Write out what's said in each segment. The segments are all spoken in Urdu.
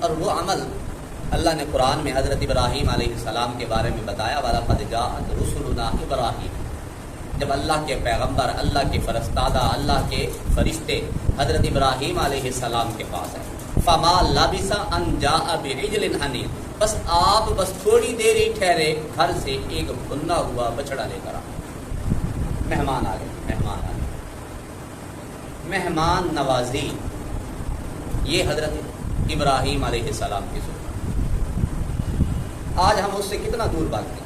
اور وہ عمل اللہ نے قرآن میں حضرت ابراہیم علیہ السلام کے بارے میں بتایا، وَلَقَدْ جَاءَتْ رُسُلُنَا ابراہیم، جب اللہ کے پیغمبر، اللہ کے فرستادہ، اللہ کے فرشتے حضرت ابراہیم علیہ السلام کے پاس ہے، فَمَا لَبِثَ أَن جَاءَ بِعِجْلٍ حَنِيذٍ، بس آپ تھوڑی دیر ہی ٹھہرے، گھر سے ایک بھنا ہوا بچڑا لے کر مہمان آ گئے، مہمان نوازی، یہ حضرت ابراہیم علیہ السلام کی سنت۔ آج ہم اس سے کتنا دور بھاگتے ہیں۔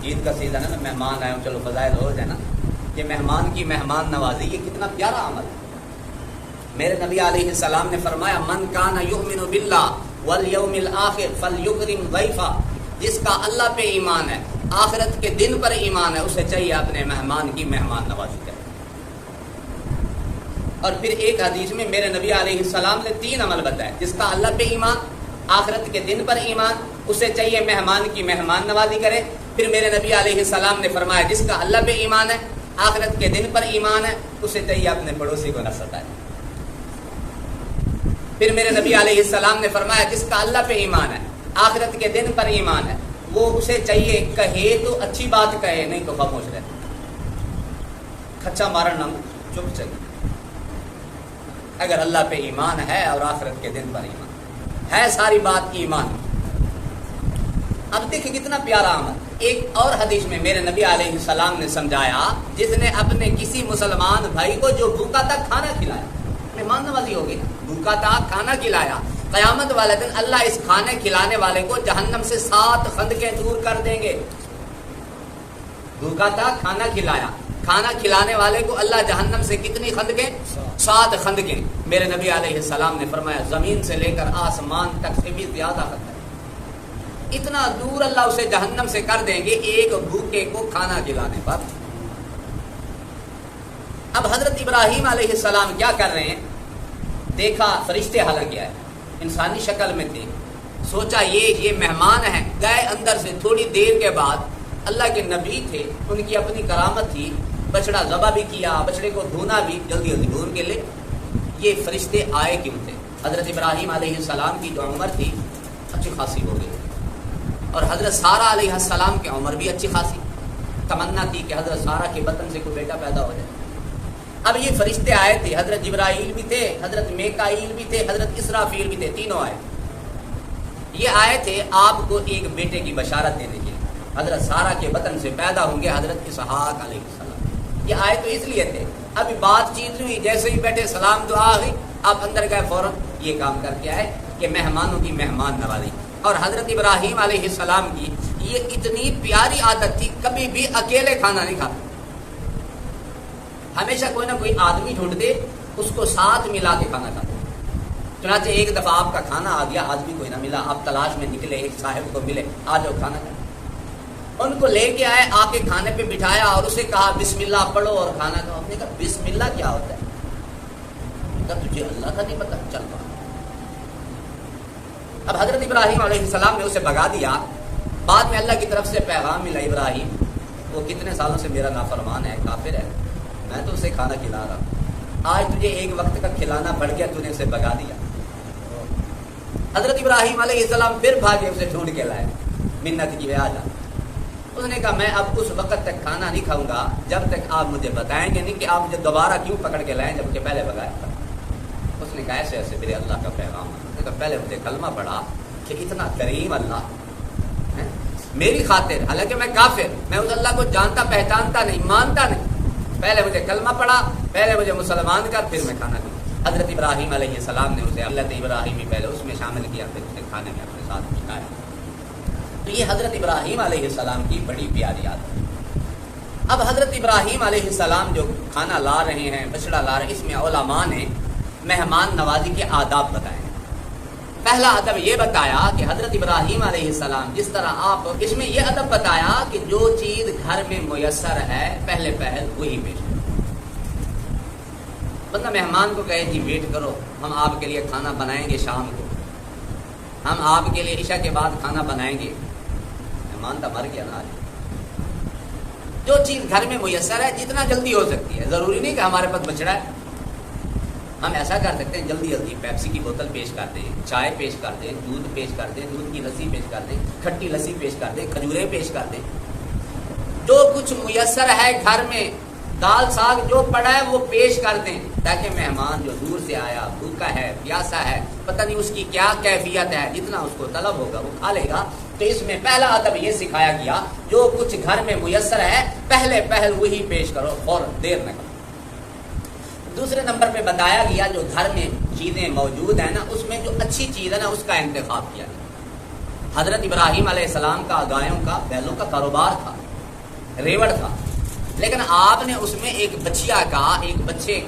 عید کا سیزن ہے نا، مہمان آئے، چلو فضائل ہو جائے نا، کہ مہمان کی مہمان نوازی یہ کتنا پیارا عمل ہے۔ میرے نبی علیہ السلام نے فرمایا، من کان یؤمن باللہ والیوم الآخر فلیکرم ضیفہ، جس کا اللہ پہ ایمان ہے، آخرت کے دن پر ایمان ہے، اسے چاہیے اپنے مہمان کی مہمان نوازی کرے۔ اور پھر ایک حدیث میں میرے نبی علیہ السلام نے 3 عمل بتائے، جس کا اللہ پہ ایمان، آخرت کے دن پر ایمان، اسے چاہیے مہمان کی مہمان نوازی کرے۔ پھر میرے نبی علیہ السلام نے فرمایا، جس کا اللہ پہ ایمان ہے، آخرت کے دن پر ایمان ہے، اسے چاہیے اپنے پڑوسی کو نہ ستائے۔ پھر میرے نبی علیہ السلام نے فرمایا، جس کا اللہ پہ ایمان ہے، آخرت کے دن پر ایمان ہے، وہ اسے چاہیے کہے تو اچھی بات کہے، نہیں تو خاموش رہے، کھچا مارن نہ، چپ چاہیے۔ اگر اللہ پہ ایمان ہے اور آخرت کے دن پر ایمان ہے، ساری بات ایمان۔ اب دیکھ کتنا پیارا عمل۔ ایک اور حدیث میں میرے نبی علیہ السلام نے سمجھایا، جس نے اپنے کسی مسلمان بھائی کو جو بھوکا تھا کھانا کھلایا، مہمان نوازی ہوگی نا، بھوکا تھا کھانا کھلایا، قیامت والے دن اللہ اس کھانے کھلانے والے کو جہنم سے 7 خندقیں دور کر دیں گے۔ بھوکا تھا کھانا کھلایا، کھانا کھلانے والے کو اللہ جہنم سے کتنی خندقیں؟ 7 خندقیں۔ میرے نبی علیہ السلام نے فرمایا، زمین سے لے کر آسمان تک سے بھی زیادہ خندق، اتنا دور اللہ اسے جہنم سے کر دیں گے ایک بھوکے کو کھانا کھلانے پر۔ اب حضرت ابراہیم علیہ السلام کیا کر رہے ہیں؟ دیکھا فرشتے حلق کیا ہے، انسانی شکل میں تھے، سوچا یہ مہمان ہیں، گئے اندر سے۔ تھوڑی دیر کے بعد اللہ کے نبی تھے، ان کی اپنی کرامت تھی، بچڑا ذبح بھی کیا، بچڑے کو بھونا بھی، جلدی جلدی بھون کے لے۔ یہ فرشتے آئے کیوں تھے؟ حضرت ابراہیم علیہ السلام کی جو عمر تھی اچھی خاصی ہو گئی، اور حضرت سارہ علیہ السلام کی عمر بھی اچھی خاصی، تمنا تھی کہ حضرت سارہ کے بطن سے کوئی بیٹا پیدا ہو جائے۔ اب یہ فرشتے آئے تھے، حضرت جبرائیل بھی تھے، حضرت میکائیل بھی تھے، حضرت اسرافیل بھی تھے، تینوں آئے۔ یہ آئے تھے آپ کو ایک بیٹے کی بشارت دینے کے لیے، حضرت سارہ کے بطن سے پیدا ہوں گے حضرت اسحاق علیہ السلام۔ یہ آئے تو اس لیے تھے۔ ابھی بات چیت ہوئی، جیسے ہی بیٹھے سلام دعا ہوئی، آپ اندر گئے، فوراً یہ کام کر کے آئے کہ مہمانوں کی مہمان نوازی۔ اور حضرت ابراہیم علیہ السلام کی یہ اتنی پیاری عادت تھی، کبھی بھی اکیلے کھانا نہیں کھاتے، ہمیشہ کوئی نہ کوئی آدمی ڈھونڈتے، اس کو ساتھ ملا کے کھانا کھاتے۔ چنانچہ ایک دفعہ آپ کا کھانا آ گیا، آدمی کوئی نہ ملا، آپ تلاش میں نکلے، ایک صاحب کو ملے، آ جاؤ کھانا کھانا۔ ان کو لے کے آئے، آ کے کھانے پہ بٹھایا اور اسے کہا بسم اللہ پڑھو اور کھانا کھاؤ۔ نے کہا بسم اللہ کیا ہوتا ہے؟ کہا تجھے اللہ کا نہیں پتا؟ چل پا۔ اب حضرت ابراہیم علیہ السلام نے اسے بھگا دیا۔ بعد میں اللہ کی طرف سے پیغام ملا، ابراہیم وہ کتنے سالوں سے میرا نافرمان ہے، کافر ہے، میں تو اسے کھانا کھلا رہا ہوں، آج تجھے ایک وقت کا کھلانا پڑ گیا، تو نے اسے بھگا دیا۔ حضرت ابراہیم علیہ السلام پھر بھاگے، اسے ڈھونڈ کے لائے، منت کی، آ جا۔ اس نے کہا میں اب اس وقت تک کھانا نہیں کھاؤں گا جب تک آپ مجھے بتائیں گے نہیں کہ آپ مجھے دوبارہ کیوں پکڑ کے لائیں جبکہ پہلے بھگایا تھا۔ اس نے کہا ایسے ایسے میرے اللہ کا پیغام ہے۔ اس نے کہا پہلے مجھے کلمہ پڑھا کہ اتنا کریم اللہ ہے میری خاطر، حالانکہ میں کافر، میں اس اللہ کو جانتا پہچانتا نہیں، مانتا نہیں، پہلے مجھے کلمہ پڑھا، پہلے مجھے مسلمان کر، پھر میں کھانا کھاؤں۔ حضرت ابراہیم علیہ السلام نے اسے اللہ ابراہیمی پہلے اس میں شامل کیا، پھر اسے کھانے میں اپنے ساتھ بٹھایا۔ تو یہ حضرت ابراہیم علیہ السلام کی بڑی پیاری عادت ہے۔ اب حضرت ابراہیم علیہ السلام جو کھانا لا رہے ہیں، بچڑا لا رہے ہیں، اس میں علماء نے مہمان نوازی کے آداب بتائے ہیں۔ پہلا ادب یہ بتایا کہ حضرت ابراہیم علیہ السلام جس طرح آپ، اس میں یہ ادب بتایا کہ جو چیز گھر میں میسر ہے پہلے پہل وہی پیش کرو۔ بندہ مہمان کو کہے جی ویٹ کرو، ہم آپ کے لیے کھانا بنائیں گے، شام کو ہم آپ کے لیے عشاء کے بعد کھانا بنائیں گے، مہمان تو مر گیا نا۔ جو چیز گھر میں میسر ہے جتنا جلدی ہو سکتی ہے، ضروری نہیں کہ ہمارے پاس بچڑا ہے، ہم ایسا کر سکتے ہیں جلدی جلدی پیپسی کی بوتل پیش کر دیں، چائے پیش کر دیں، دودھ پیش کر دیں، دودھ کی لسی پیش کر دیں، کھٹی لسی پیش کر دیں، کھجوریں پیش کر دیں، جو کچھ میسر ہے گھر میں دال ساگ جو پڑا ہے وہ پیش کر دیں، تاکہ مہمان جو دور سے آیا بھوکا ہے پیاسا ہے پتہ نہیں اس کی کیا کیفیت ہے، جتنا اس کو طلب ہوگا وہ کھا لے گا۔ تو اس میں پہلا ادب یہ سکھایا گیا جو کچھ گھر میں میسر ہے پہل وہی پیش کرو اور دیر نہ کرو۔ دوسرے نمبر پہ بتایا گیا جو گھر میں چیزیں موجود ہیں نا اس میں جو اچھی چیز ہے نا اس کا انتخاب کیا گیا۔ حضرت ابراہیم علیہ السلام کا گایوں کا بیلوں کا کاروبار تھا، ریوڑ تھا، لیکن آپ نے اس میں ایک بچے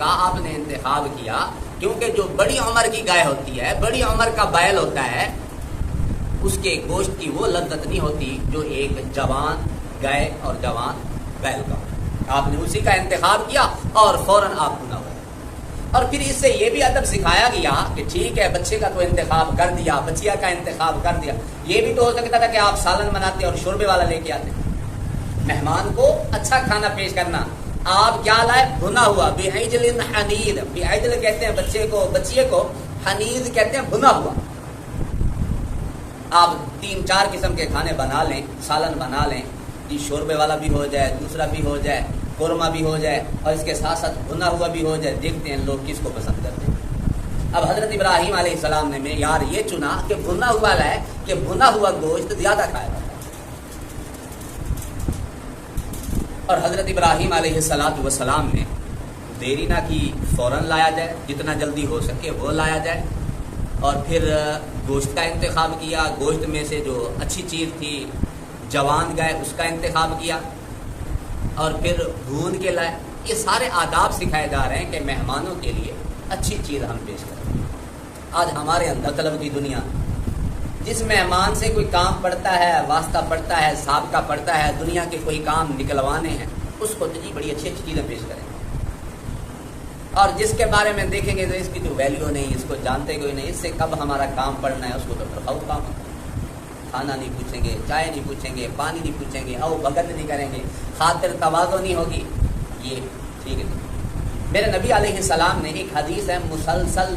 کا آپ نے انتخاب کیا، کیونکہ جو بڑی عمر کی گائے ہوتی ہے، بڑی عمر کا بیل ہوتا ہے، اس کے گوشت کی وہ لذت نہیں ہوتی جو ایک جوان گائے اور جوان بیل کا۔ آپ نے اسی کا انتخاب کیا اور فوراً آپ کو نہ ہوا۔ اور پھر اس سے یہ بھی ادب سکھایا گیا کہ ٹھیک ہے بچے کا تو انتخاب کر دیا، بچیا کا انتخاب کر دیا، یہ بھی تو ہو سکتا تھا کہ آپ سالن بناتے اور شوربے والا لے کے آتے۔ مہمان کو اچھا کھانا پیش کرنا، آپ کیا لائے؟ بھنا ہوا، بعجل حنید، بعجل کہتے ہیں بچیے کو حنید کہتے ہیں بھنا ہوا۔ آپ 3-4 قسم کے کھانے بنا لیں، سالن بنا لیں، یہ شوربے والا بھی ہو جائے، دوسرا بھی ہو جائے، قورمہ بھی ہو جائے اور اس کے ساتھ ساتھ بھنا ہوا بھی ہو جائے، دیکھتے ہیں لوگ کس کو پسند کرتے ہیں۔ اب حضرت ابراہیم علیہ السلام نے معیار یہ چنا کہ بھنا ہوا لائے کہ بھنا ہوا گوشت زیادہ کھایا جاتا ہے، اور حضرت ابراہیم علیہ السلام نے دیری نہ کی، فوراً لایا جائے، جتنا جلدی ہو سکے وہ لایا جائے، اور پھر گوشت کا انتخاب کیا، گوشت میں سے جو اچھی چیز تھی جوان گائے اس کا انتخاب کیا، اور پھر بھون کے لائے۔ یہ سارے آداب سکھائے جا رہے ہیں کہ مہمانوں کے لیے اچھی چیز ہم پیش کریں۔ آج ہمارے اندر طلب کی دنیا، جس مہمان سے کوئی کام پڑتا ہے، واسطہ پڑتا ہے، سابقہ پڑتا ہے، دنیا کے کوئی کام نکلوانے ہیں، اس کو تو جی بڑی اچھی اچھی چیزیں پیش کریں، اور جس کے بارے میں دیکھیں گے تو اس کی تو ویلیو نہیں، اس کو جانتے کوئی نہیں، اس سے کب ہمارا کام پڑنا ہے اس کو تو بہت کام ہے۔ کھانا نہیں پوچھیں گے، چائے نہیں پوچھیں گے، پانی نہیں پوچھیں گے، او بھگت نہیں کریں گے، خاطر تواضع نہیں ہوگی، یہ ٹھیک ہے۔ میرے نبی علیہ السلام نے ایک حدیث ہے مسلسل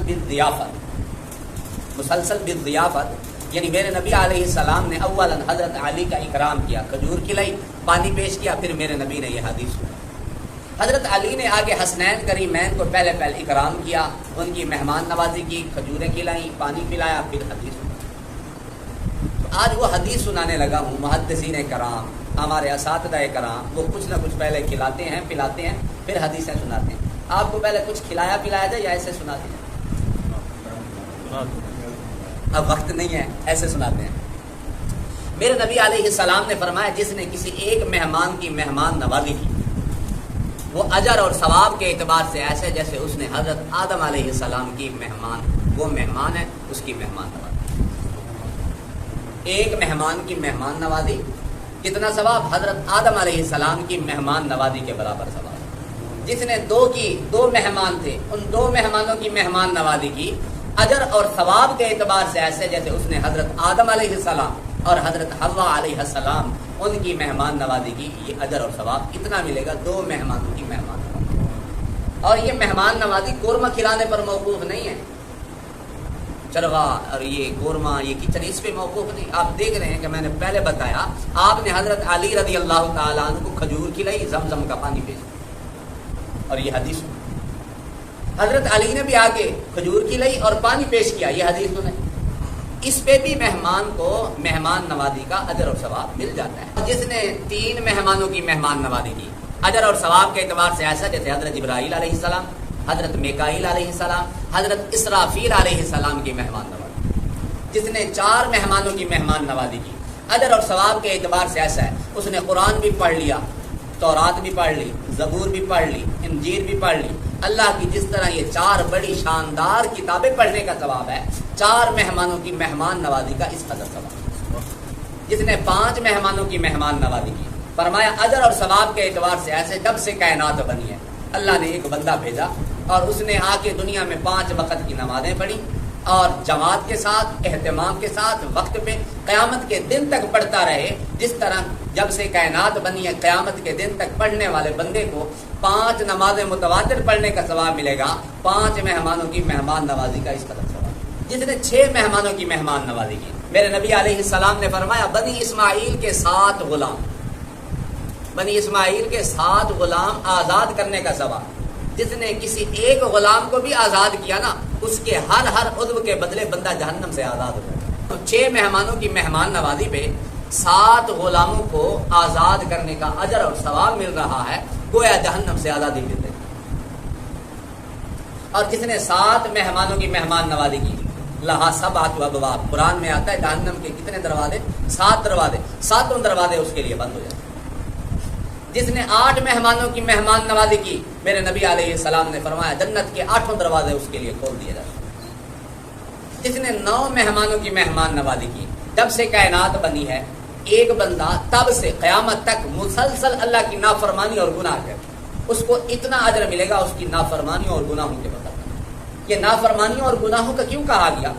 بالضیافت، یعنی میرے نبی علیہ السلام نے اولا حضرت علی کا اکرام کیا، کھجور کھلائی، پانی پیش کیا، پھر میرے نبی نے یہ حدیث سنائی۔ حضرت علی نے آگے حسنین کریمین کو پہلے اکرام کیا، ان کی مہمان نوازی کی، کھجوریں کھلائیں، پانی پلایا، پھر حدیث سنائی۔ آج وہ حدیث سنانے لگا ہوں، محدثین کرام، ہمارے اساتذہ کرام، وہ کچھ نہ کچھ پہلے کھلاتے ہیں پلاتے ہیں پھر حدیثیں سناتے ہیں۔ آپ کو پہلے کچھ کھلایا پلایا جائے یا ایسے سناتے ہیں؟ اب وقت نہیں ہے، ایسے سناتے ہیں۔ میرے نبی علیہ السلام نے فرمایا جس نے کسی ایک مہمان کی مہمان نوازی کی وہ اجر اور ثواب کے اعتبار سے ایسے جیسے اس نے حضرت آدم علیہ السلام کی وہ مہمان ہے اس کی مہمان نوازی۔ ایک مہمان کی مہمان نوازی کتنا ثواب؟ حضرت آدم علیہ السلام کی مہمان نوازی کے برابر ثواب۔ جس نے دو مہمان تھے ان 2 مہمانوں کی مہمان نوازی کی، اجر اور ثواب کے اعتبار سے ایسے جیسے اس نے حضرت آدم علیہ السلام اور حضرت حوا علیہ السلام ان کی مہمان نوازی کی، یہ اجر اور ثواب اتنا ملے گا 2 مہمانوں کی مہمان نوازی۔ اور یہ مہمان نوازی قورمہ کھلانے پر موقوف نہیں ہے، چروا اور یہ قورمہ یہ کچن اس پہ موقوف نہیں۔ آپ دیکھ رہے ہیں کہ میں نے پہلے بتایا، آپ نے حضرت علی رضی اللہ تعالیٰ عنہ کو کھجور کھلائی، زمزم کا پانی پیش کیا، اور یہ حدیث حضرت علی نے بھی آگے کھجور کھلائی اور پانی پیش کیا، یہ حدیث سنیں۔ اس پہ بھی مہمان کو مہمان نوازی کا اجر اور ثواب مل جاتا ہے۔ جس نے 3 مہمانوں کی مہمان نوازی کی، اجر اور ثواب کے اعتبار سے ایسا جیسے حضرت جبرائیل علیہ السلام، حضرت میکائیل علیہ السلام، حضرت اسرافیل علیہ السلام کی مہمان نوازی۔ جس نے 4 مہمانوں کی مہمان نوازی کی، اجر اور ثواب کے اعتبار سے ایسا ہے اس نے قرآن بھی پڑھ لیا، تورات بھی پڑھ لی، زبور بھی پڑھ لی، انجیل بھی پڑھ لی، اللہ کی جس طرح یہ 4 بڑی شاندار کتابیں پڑھنے کا ثواب ہے، 4 مہمانوں کی مہمان نوازی کا اس قدر ثواب۔ جس نے 5 مہمانوں کی مہمان نوازی کی، فرمایا اجر اور ثواب کے اعتبار سے ایسے جب سے کائنات بنی ہے اللہ نے ایک بندہ بھیجا اور اس نے آ کے دنیا میں 5 وقت کی نمازیں پڑھی، اور جماعت کے ساتھ، اہتمام کے ساتھ، وقت پہ قیامت کے دن تک پڑھتا رہے. جس طرح جب سے کائنات بنی ہے قیامت کے دن تک پڑھنے والے بندے کو 5 نمازیں متواتر پڑھنے کا ثواب ملے گا، 5 مہمانوں کی مہمان نوازی کا اس قدر ثواب. جس نے 6 مہمانوں کی مہمان نوازی کی، میرے نبی علیہ السلام نے فرمایا بنی اسماعیل کے 7 غلام، بنی اسماعیل کے 7 غلام آزاد کرنے کا ثواب. جس نے کسی ایک غلام کو بھی آزاد کیا نا، اس کے ہر عضو کے بدلے بندہ جہنم سے آزاد ہو جائے. تو 6 مہمانوں کی مہمان نوازی پہ 7 غلاموں کو آزاد کرنے کا اجر اور ثواب مل رہا ہے، گویا جہنم سے آزادی ملتے. اور جس نے 7 مہمانوں کی مہمان نوازی کی، لہا 7 ابواب، قرآن میں آتا ہے جہنم کے کتنے دروازے؟ 7 دروازے، 7 دروازے اس کے لیے بند ہو جائے. جس نے 8 مہمانوں کی مہمان نوازی کی، میرے نبی علیہ السلام نے فرمایا جنت کے 8 دروازے اس کے لیے کھول دیے جائیں. جس نے 9 مہمانوں کی مہمان نوازی کی، جب سے کائنات بنی ہے ایک بندہ تب سے قیامت تک مسلسل اللہ کی نافرمانی اور گناہ کرے، اس کو اتنا اجر ملے گا اس کی نافرمانیوں اور گناہوں کے بدلے. یہ نافرمانیوں اور گناہوں کا کیوں کہا گیا؟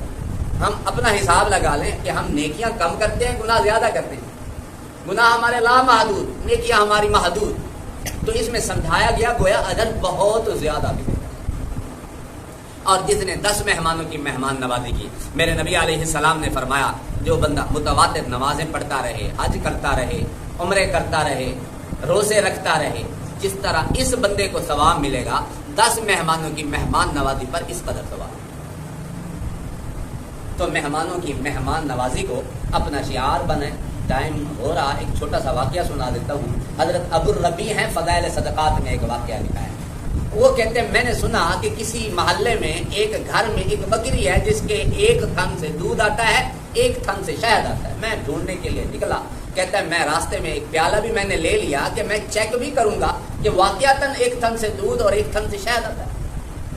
ہم اپنا حساب لگا لیں کہ ہم نیکیاں کم کرتے ہیں، گناہ زیادہ کرتے ہیں. گناہ ہمارے لامحدود، نیکیاں ہماری محدود. تو اس میں سمجھایا گیا گویا اجر بہت زیادہ ملے گا. اور جس نے 10 مہمانوں کی مہمان نوازی کی، میرے نبی علیہ السلام نے فرمایا جو بندہ متواتر نمازیں پڑھتا رہے، حج کرتا رہے، عمرے کرتا رہے، روزے رکھتا رہے، جس طرح اس بندے کو ثواب ملے گا 10 مہمانوں کی مہمان نوازی پر اس قدر ثواب. تو مہمانوں کی مہمان نوازی کو اپنا شعار بنائیں. ٹائم ہو رہا، ایک چھوٹا سا واقعہ سنا دیتا ہوں. حضرت ابو الربیع ہیں، فضائل صدقات میں ایک واقعہ لکھا ہے. وہ کہتے ہیں میں نے سنا کہ کسی محلے میں ایک گھر میں ایک بکری ہے جس کے ایک تھن سے دودھ آتا ہے، ایک تھن سے شہد آتا ہے. میں ڈھونڈنے کے لیے نکلا. کہتا ہے میں راستے میں ایک پیالہ بھی میں نے لے لیا کہ میں چیک بھی کروں گا کہ واقعتاً ایک تھن سے دودھ اور ایک تھن سے شہد آتا ہے.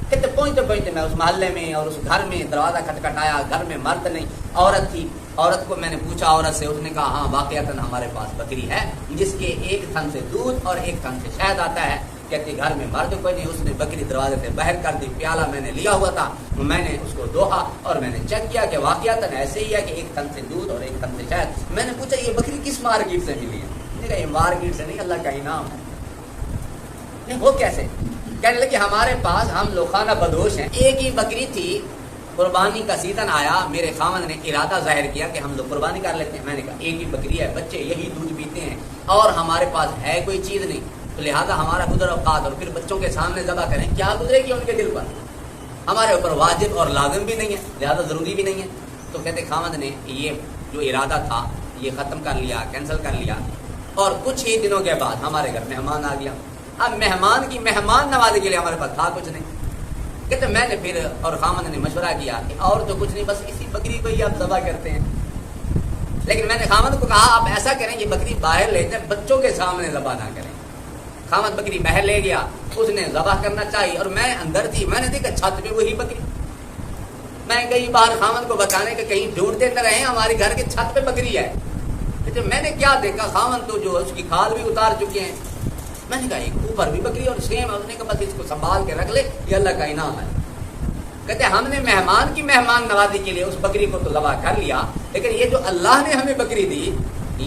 کہتے پہنچتے میں اس محلے میں اور اس گھر میں دروازہ کھٹکھٹایا. گھر میں مرد نہیں، عورت تھی. عورت کو میں نے پوچھا عورت سے، اس نے کہا ہاں واقعتاً ہمارے پاس بکری ہے جس کے ایک تھن سے دودھ اور ایک تھن سے شہد آتا ہے. کہتی گھر میں مرد کوئی نہیں. اس نے بکری دروازے سے باہر کر دی. پیالہ میں نے لیا ہوا تھا، میں نے اس کو دوہا اور میں نے چیک کیا کہ واقعتاً ایسے ہی ہے کہ ایک تھن سے دودھ اور ایک تھن سے شہد. میں نے پوچھا یہ بکری کس مارکیٹ سے ملی ہے؟ میں نے کہا یہ مارکیٹ سے نہیں، اللہ کا انعام ہے. نہیں وہ کیسے؟ کہنے لگے ہمارے پاس ہم لوگ خانہ بدوش ہیں، ایک ہی بکری تھی، قربانی کا سیزن آیا، میرے خاوند نے ارادہ ظاہر کیا کہ ہم لوگ قربانی کر لیتے ہیں. میں نے کہا ایک ہی بکری ہے، بچے یہی دودھ پیتے ہیں اور ہمارے پاس ہے کوئی چیز نہیں، تو لہٰذا ہمارا گزر اوقات اور پھر بچوں کے سامنے ذبح کریں، کیا گزرے گی ان کے دل پر؟ ہمارے اوپر واجب اور لازم بھی نہیں ہے، لہٰذا ضروری بھی نہیں ہے. تو کہتے خاوند نے یہ جو ارادہ تھا یہ ختم کر لیا، کینسل کر لیا. اور کچھ ہی دنوں کے بعد ہمارے گھر مہمان آ گیا. اب مہمان کی مہمان نوازی کے لیے ہمارے پاس تھا کچھ نہیں. کہتے میں نے پھر اور خاوند نے مشورہ کیا کہ اور تو کچھ نہیں، بس اسی بکری کو ہی آپ ذبح کرتے ہیں. لیکن میں نے خاوند کو کہا آپ ایسا کریں یہ بکری باہر لے جائیں، بچوں کے سامنے ذبح نہ کریں. خاوند بکری باہر لے گیا، اس نے ذبح کرنا چاہیے اور میں اندر تھی. میں نے دیکھا چھت پہ وہی بکری. میں کئی بار خاوند کو بتانے کے کہیں ڈھونڈتے نہ رہے، ہمارے گھر کے چھت پہ بکری ہے. میں نے کیا دیکھا، خاوند تو جو اس کی کھال بھی اتار چکے ہیں. میں نے کہا ایک اوپر بھی بکری اور سیم. اس نے کہا بس اس کو سنبھال کے رکھ لے، یہ اللہ کا انعام ہے. کہتے ہم نے مہمان کی مہمان نوازی کے لیے اس بکری کو تو ذبح کر لیا، لیکن یہ جو اللہ نے ہمیں بکری دی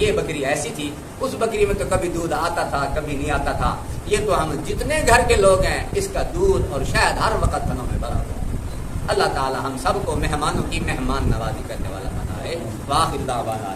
یہ بکری ایسی تھی، اس بکری میں تو کبھی دودھ آتا تھا کبھی نہیں آتا تھا. یہ تو ہم جتنے گھر کے لوگ ہیں اس کا دودھ اور شاید ہر وقت تھنوں میں بھرا ہوا. اللہ تعالی ہم سب کو مہمانوں کی مہمان نوازی کرنے والا بنائے. واخر دعوانا